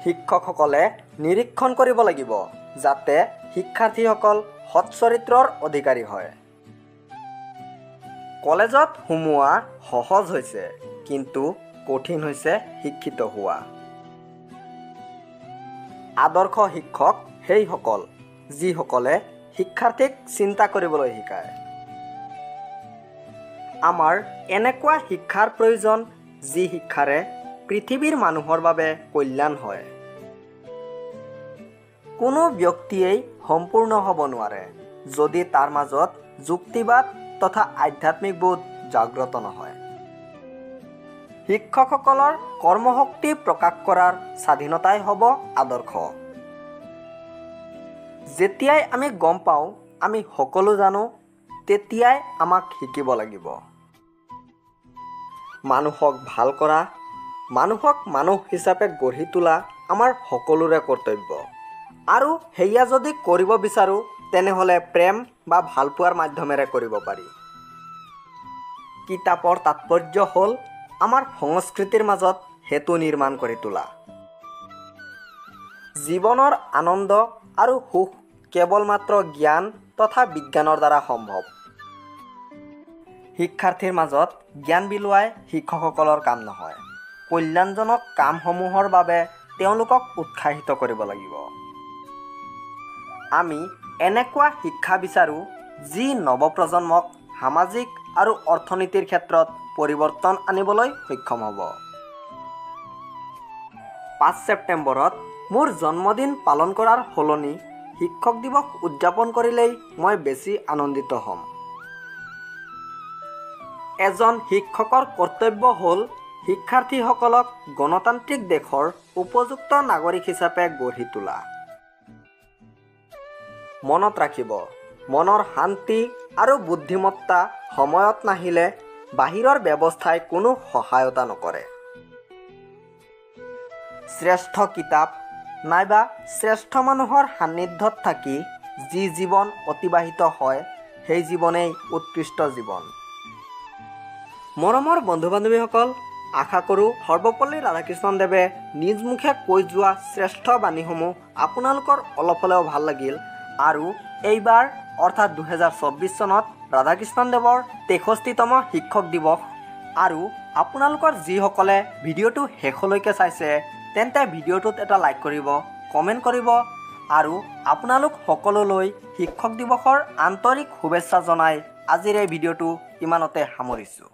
শিক্ষকসকলে নিৰীক্ষণ কৰিব লাগিব যাতে শিক্ষাৰ্থীসকল সৎ চৰিত্ৰৰ অধিকাৰী হয়। কলেজত সোমোৱা সহজ হৈছে, কিন্তু কঠিন হৈছে শিক্ষিত হোৱা। আদৰ্শ শিক্ষক সেইসকল যিসকলে শিক্ষাৰ্থীক চিন্তা কৰিবলৈ শিকায়। আমাৰ এনেকুৱা শিক্ষাৰ প্ৰয়োজন যি শিক্ষাৰে পৃথিৱীৰ মানুহৰ বাবে কল্যাণ হয়। কোনো ব্যক্তিয়েই সম্পূৰ্ণ হ'ব নোৱাৰে যদি তাৰ মাজত যুক্তিবাদ তথা আধ্যাত্মিক বোধ জাগ্ৰত নহয়। শিক্ষকসকলৰ কৰ্মশক্তি প্ৰকাশ কৰাৰ স্বাধীনতাই হ'ব আদৰ্শ। যেতিয়াই আমি গম পাওঁ আমি সকলো জানো, তেতিয়াই আমাক শিকিব লাগিব। মানুহক ভাল কৰা, মানুহক মানুহ হিচাপে গঢ়ি তোলা আমাৰ সকলোৰে কৰ্তব্য। আৰু সেয়া যদি কৰিব বিচাৰোঁ তেনেহ'লে প্ৰেম বা ভালপোৱাৰ মাধ্যমেৰে কৰিব পাৰি। কিতাপৰ তাৎপৰ্য হ'ল আমাৰ সংস্কৃতিৰ মাজত সেতু নিৰ্মাণ কৰি তোলা। জীৱনৰ আনন্দ আৰু সুখ কেৱল মাত্ৰ জ্ঞান তথা বিজ্ঞানৰ দ্বাৰা সম্ভৱ। শিক্ষাৰ্থীৰ মাজত জ্ঞান বিলোৱাই শিক্ষকসকলৰ কাম নহয়। কল্যাণজনক কামসমূহৰ বাবে তেওঁলোকক উৎসাহিত কৰিব লাগিব। আমি এনেকুৱা শিক্ষা বিচাৰোঁ যি নৱপ্ৰজন্মক সামাজিক আৰু অৰ্থনীতিৰ ক্ষেত্ৰত পৰিৱৰ্তন আনিবলৈ সক্ষম হ'ব। 5 ছেপ্টেম্বৰত মোৰ জন্মদিন পালন কৰাৰ সলনি শিক্ষক দিৱস উদযাপন কৰিলেই মই বেছি আনন্দিত হ'ম। এজন শিক্ষকৰ কৰ্তব্য হ'ল শিক্ষাৰ্থীসকলক গণতান্ত্ৰিক দেশৰ উপযুক্ত নাগৰিক হিচাপে গঢ়ি তোলা। মনত ৰাখিব, মনৰ শান্তি আৰু বুদ্ধিমত্তা সময়ত নাহিলে বাহিৰৰ ব্যৱস্থাই কোনো সহায়তা নকৰে। শ্ৰেষ্ঠ কিতাপ নাইবা শ্ৰেষ্ঠ মানুহৰ সান্নিধ্যত থাকি যি জীৱন অতিবাহিত হয় সেই জীৱনেই উৎকৃষ্ট জীৱন। মৰমৰ বন্ধু-বান্ধৱীসকল, আশা কৰোঁ সৰ্বপল্লী ৰাধাকৃষ্ণদেৱে নিজ মুখে কৈ যোৱা শ্ৰেষ্ঠ বাণীসমূহ আপোনালোকৰ অলপ হ'লেও ভাল লাগিল। আৰু এইবাৰ অৰ্থাৎ 2024 চনত ৰাধাকৃষ্ণদেৱৰ 63তম শিক্ষক দিৱস। আৰু আপোনালোকৰ যিসকলে ভিডিঅ'টো শেষলৈকে চাইছে তেন্তে ভিডিঅ'টোত এটা লাইক কৰিব, কমেণ্ট কৰিব আৰু আপোনালোক সকলোলৈ শিক্ষক দিৱসৰ আন্তৰিক শুভেচ্ছা জনাই আজিৰ এই ভিডিঅ'টো ইমানতে সামৰিছোঁ।